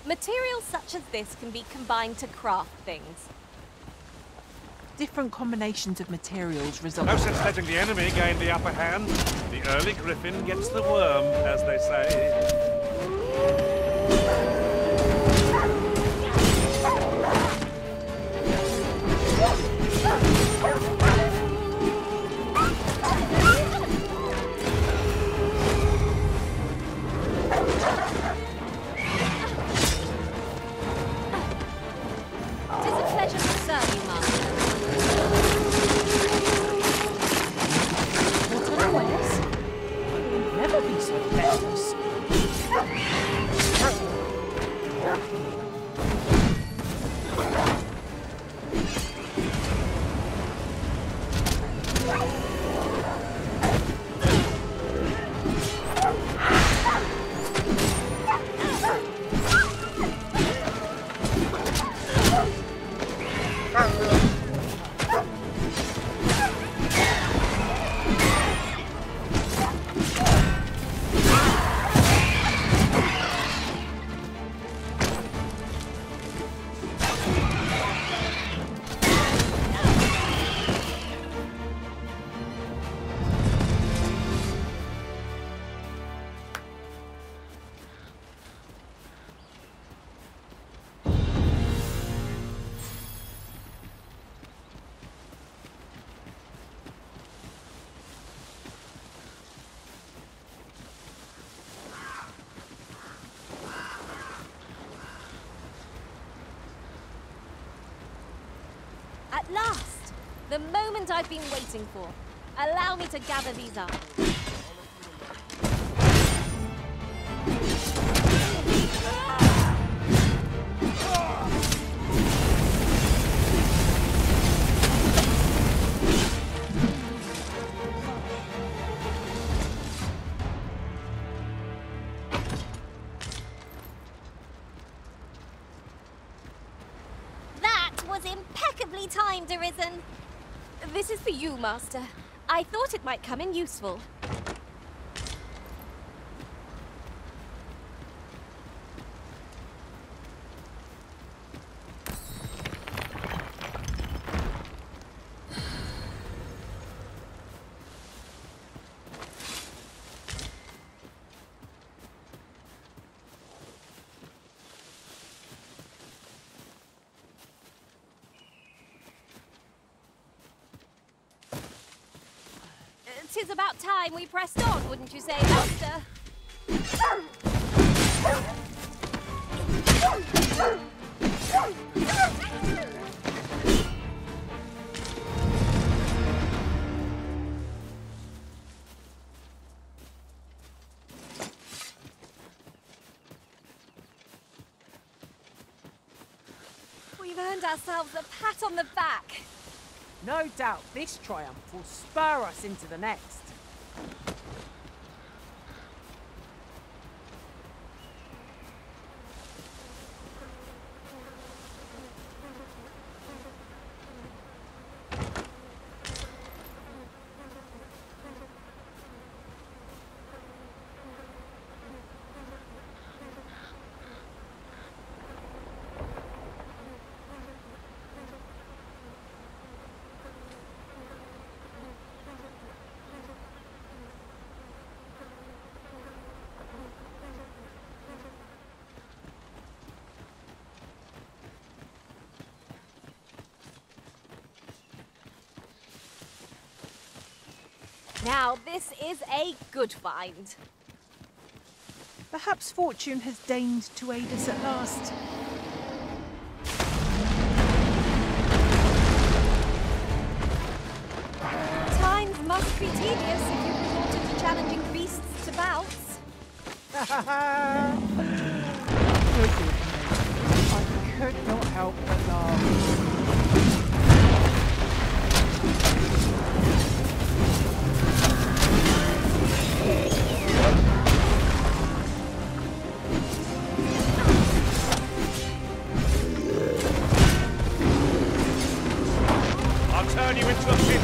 Materials such as this can be combined to craft things. Different combinations of materials result. No sense letting the enemy gain the upper hand. The early griffin gets the worm, as they say. At last! The moment I've been waiting for. Allow me to gather these up. Impeccably timed, Ryzen. This is for you, Master. I thought it might come in useful. Tis about time we pressed on, wouldn't you say, Master? We've earned ourselves a pat on the back. No doubt this triumph will spur us into the next. Now, this is a good find. Perhaps fortune has deigned to aid us at last. Times must be tedious if you've resorted to challenging beasts to bouts. Forgive me. I could not help but laugh. I'll turn you into a pig.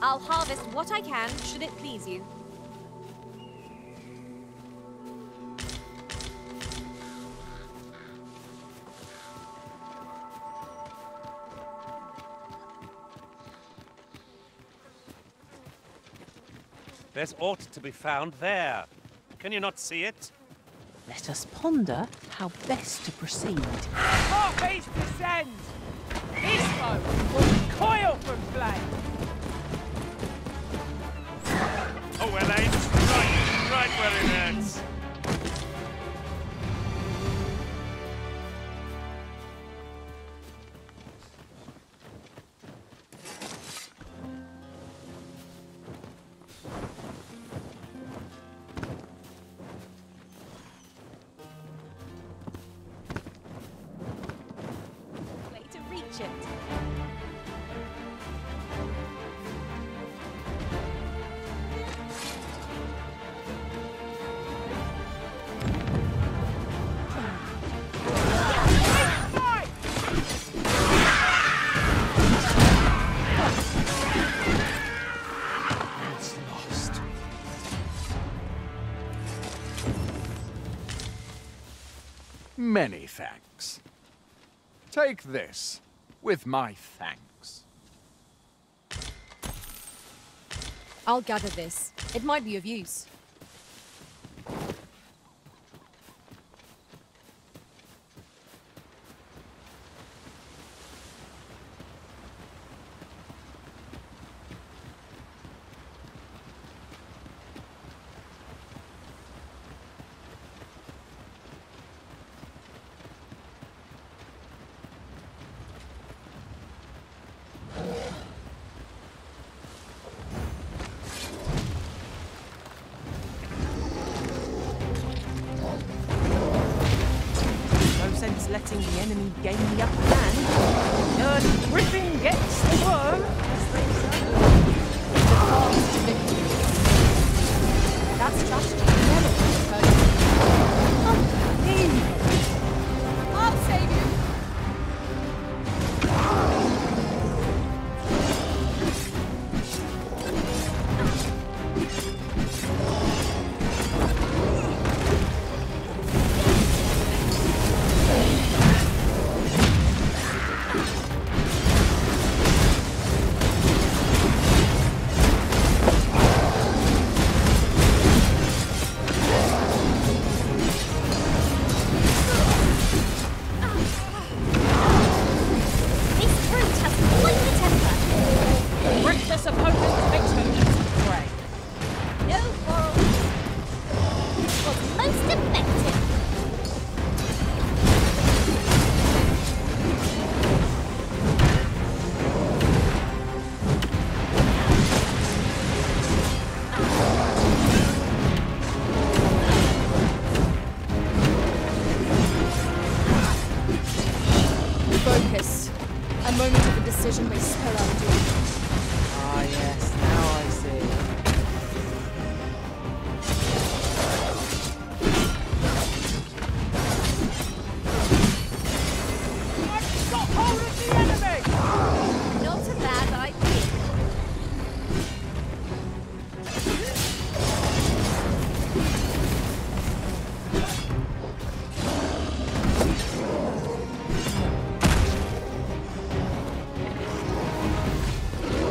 I'll harvest what I can, should it please you. There's aught to be found there. Can you not see it? Let us ponder how best to proceed. Heartbeats descend! This foe will recoil from flame! Oh, well aimed. Right where it hurts. it. It's lost. Many thanks. Take this, with my thanks. I'll gather this. It might be of use. Letting the enemy gain the upper hand. The Early Griffin gets the worm, as they say. The path to victory. That strategy never occurred to me. I'll save you. Focus. A moment of indecision may spell out doom. Ah, yes, now I see. I've got hold of the enemy! Not a bad idea.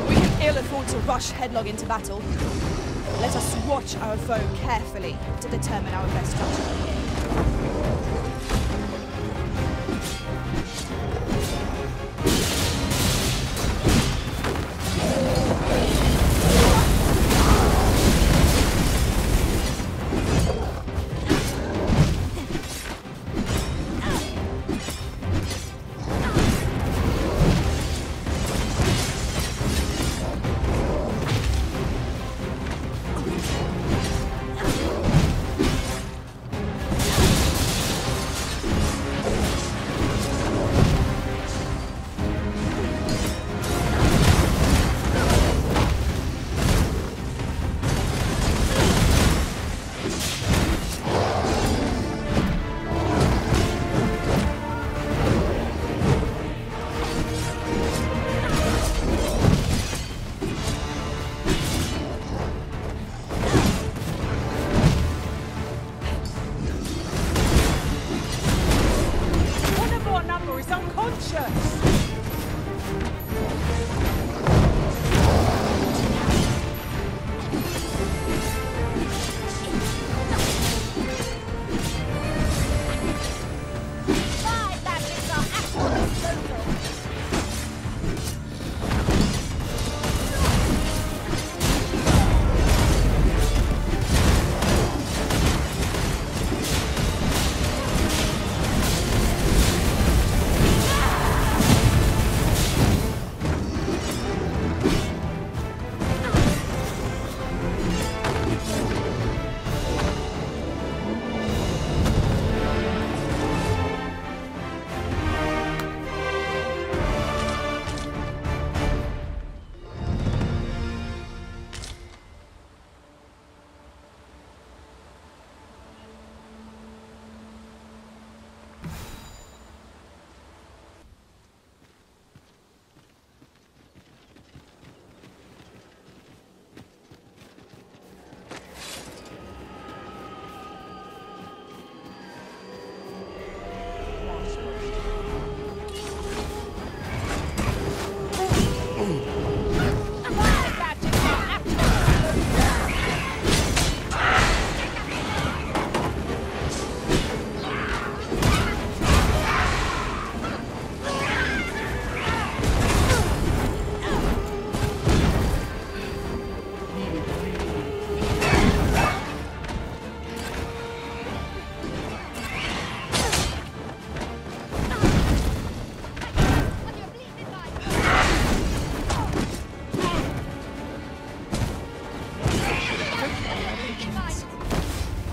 We can ill afford to rush headlong into battle. Let us watch our foe carefully to determine our best strategy here.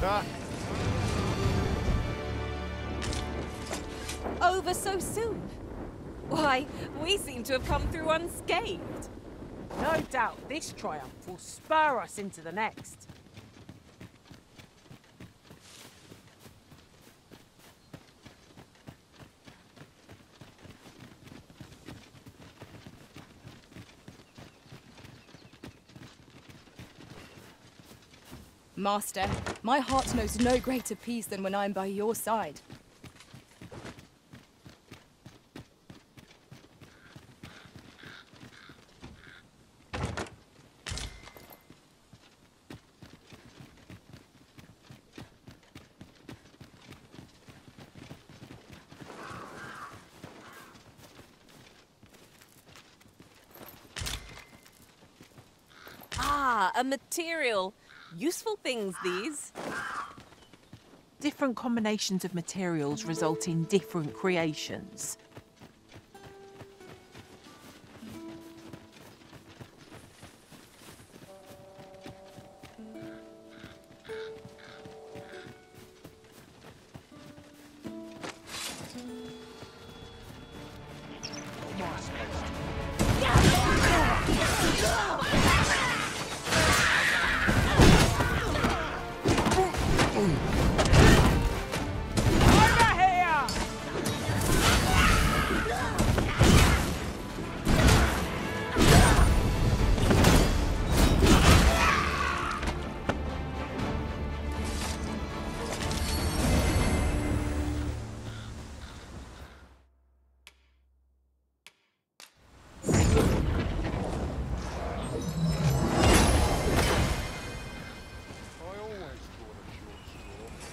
Ah. Over so soon? Why, we seem to have come through unscathed. No doubt this triumph will spur us into the next. Master, my heart knows no greater peace than when I am by your side. Ah, a material. Useful things, these. Different combinations of materials result in different creations.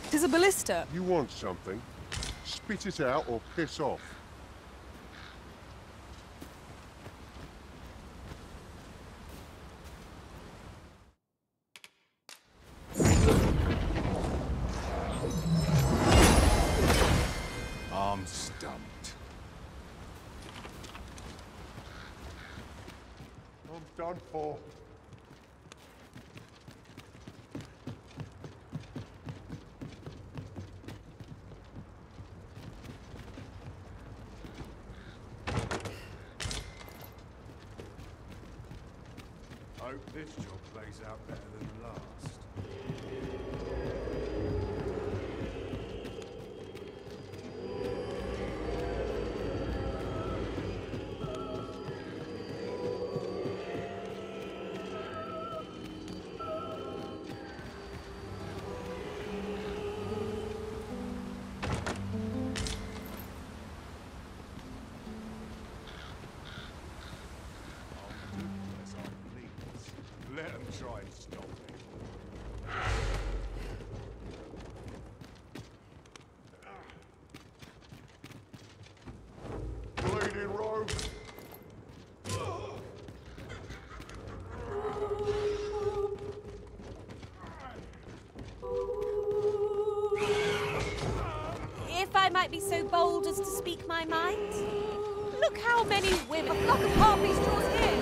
It is a ballista. You want something? Spit it out or piss off. I'm stumped. I'm done for. Hope this job plays out better than the last. Let them try and stop me. Bleeding rogue. If I might be so bold as to speak my mind, look how many women. A flock of harpies draws here.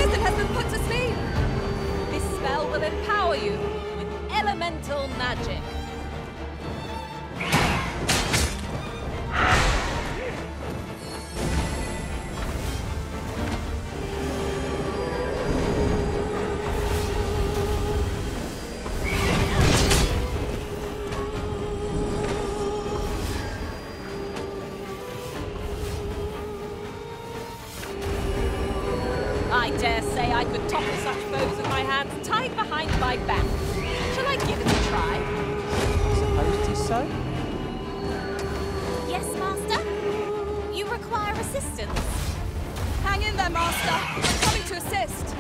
Has been put to sleep. This spell will empower you with elemental magic. I dare say I could topple such foes with my hands tied behind my back. Shall I give it a try? Suppose it is so? Yes, Master? You require assistance? Hang in there, Master. I'm coming to assist.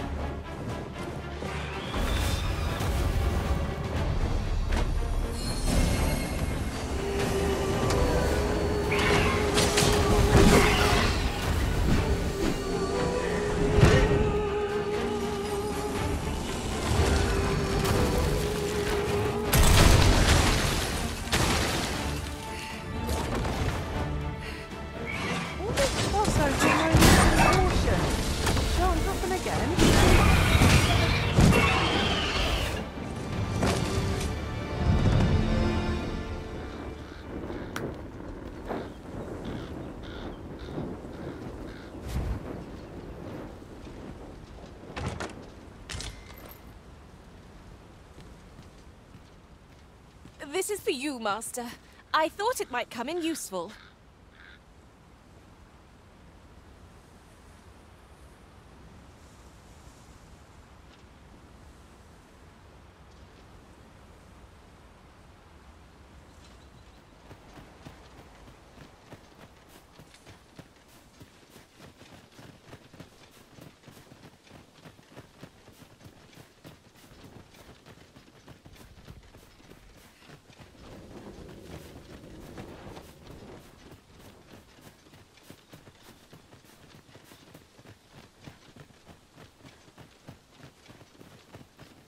for you, Master. I thought it might come in useful.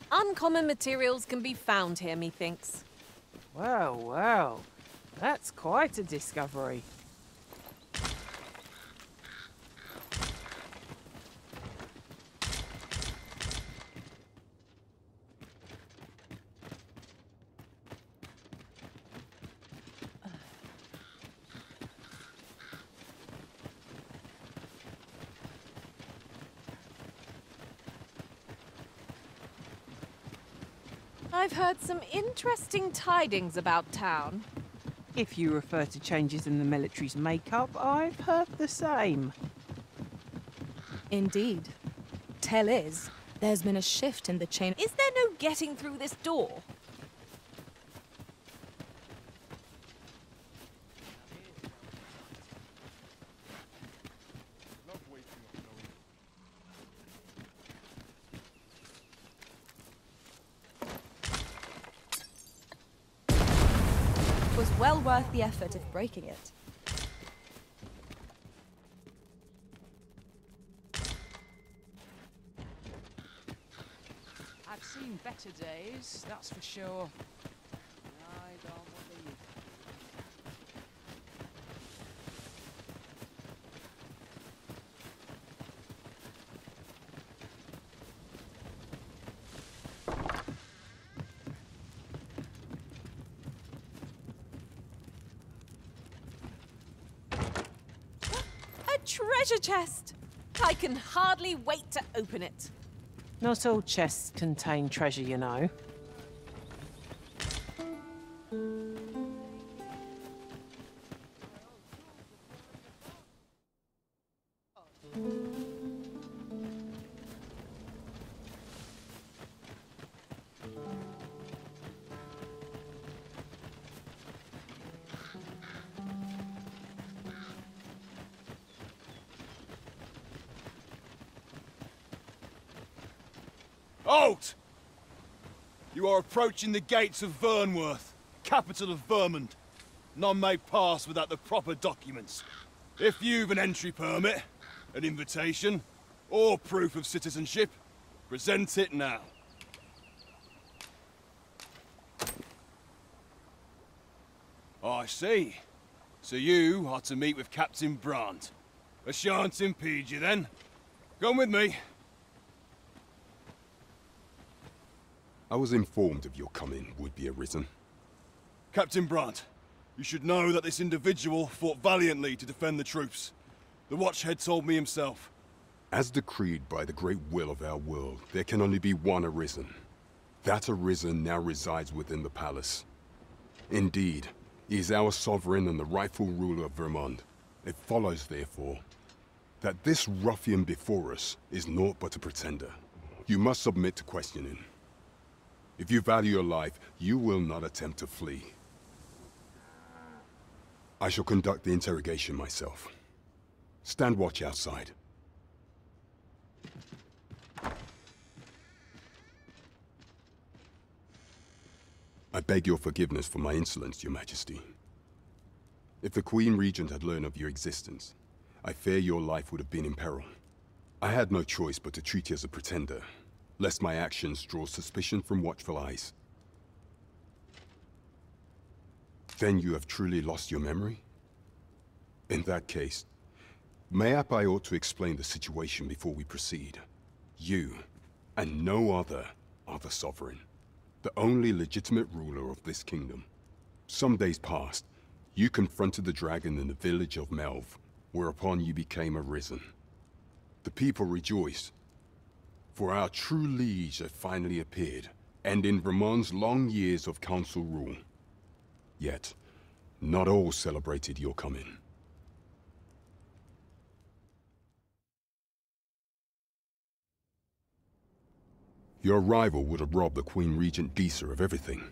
Uncommon materials can be found here, methinks. Well, well. That's quite a discovery. I've heard some interesting tidings about town. If you refer to changes in the military's makeup, I've heard the same. Indeed. Tell is, there's been a shift in the chain. Is there no getting through this door? It was well worth the effort of breaking it. I've seen better days, that's for sure. I don't believe. A treasure chest! I can hardly wait to open it. Not all chests contain treasure, you know. Halt! You are approaching the gates of Vernworth, capital of Vermund. None may pass without the proper documents. If you've an entry permit, an invitation, or proof of citizenship, present it now. I see. So you are to meet with Captain Brandt. I shan't impede you then. Come with me. I was informed of your coming would be arisen. Captain Brandt, you should know that this individual fought valiantly to defend the troops. The Watchhead told me himself. As decreed by the great will of our world, there can only be one arisen. That arisen now resides within the palace. Indeed, he is our sovereign and the rightful ruler of Vermund. It follows, therefore, that this ruffian before us is naught but a pretender. You must submit to questioning. If you value your life, you will not attempt to flee. I shall conduct the interrogation myself. Stand watch outside. I beg your forgiveness for my insolence, Your Majesty. If the Queen Regent had learned of your existence, I fear your life would have been in peril. I had no choice but to treat you as a pretender, lest my actions draw suspicion from watchful eyes. Then you have truly lost your memory? In that case, mayhap I ought to explain the situation before we proceed. You, and no other, are the sovereign, the only legitimate ruler of this kingdom. Some days past, you confronted the dragon in the village of Melv, whereupon you became arisen. The people rejoiced, for our true liege had finally appeared, ending Vermund's long years of council rule. Yet, not all celebrated your coming. Your arrival would have robbed the Queen Regent Disa of everything.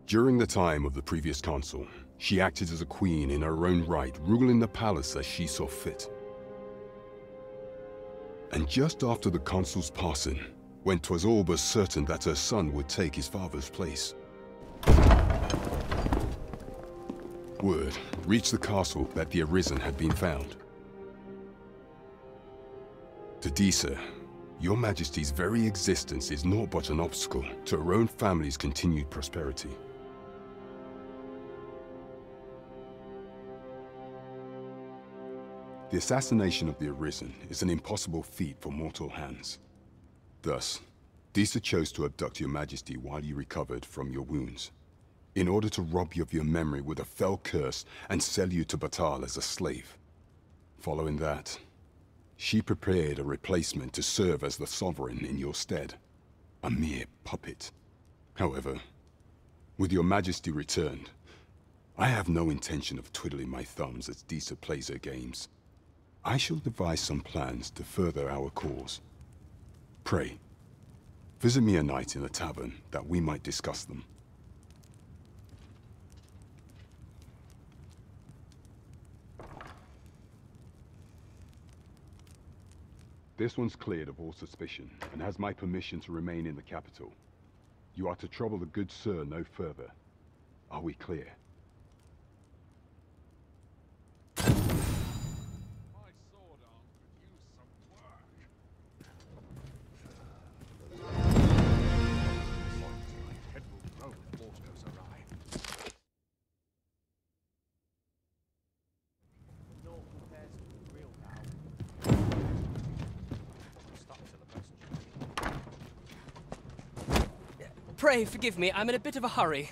During the time of the previous consul, she acted as a queen in her own right, ruling the palace as she saw fit. And just after the consul's passing, when 'twas all but certain that her son would take his father's place, word reached the castle that the Arisen had been found. To Disa, Your Majesty's very existence is naught but an obstacle to her own family's continued prosperity. The assassination of the Arisen is an impossible feat for mortal hands. Thus, Disa chose to abduct Your Majesty while you recovered from your wounds, in order to rob you of your memory with a fell curse and sell you to Batal as a slave. Following that, she prepared a replacement to serve as the sovereign in your stead, a mere puppet. However, with Your Majesty returned, I have no intention of twiddling my thumbs as Disa plays her games. I shall devise some plans to further our cause. Pray, visit me a night in the tavern that we might discuss them. This one's cleared of all suspicion and has my permission to remain in the capital. You are to trouble the good sir no further. Are we clear? Pray forgive me, I'm in a bit of a hurry.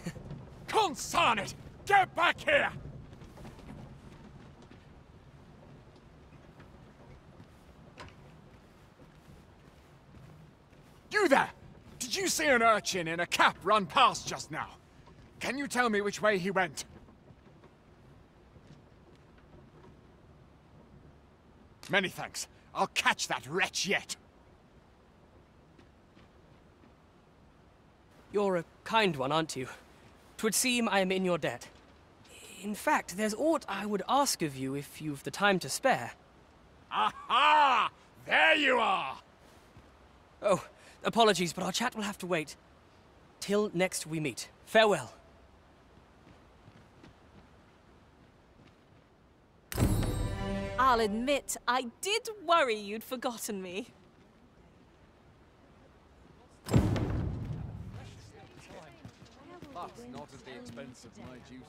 Consign it! Get back here! You there! Did you see an urchin in a cap run past just now? Can you tell me which way he went? Many thanks. I'll catch that wretch yet. You're a kind one, aren't you? 'Twould seem I am in your debt. In fact, there's aught I would ask of you if you've the time to spare. Aha! There you are! Oh, apologies, but our chat will have to wait. Till next we meet. Farewell. I'll admit, I did worry you'd forgotten me. That's not at the expense of my duty.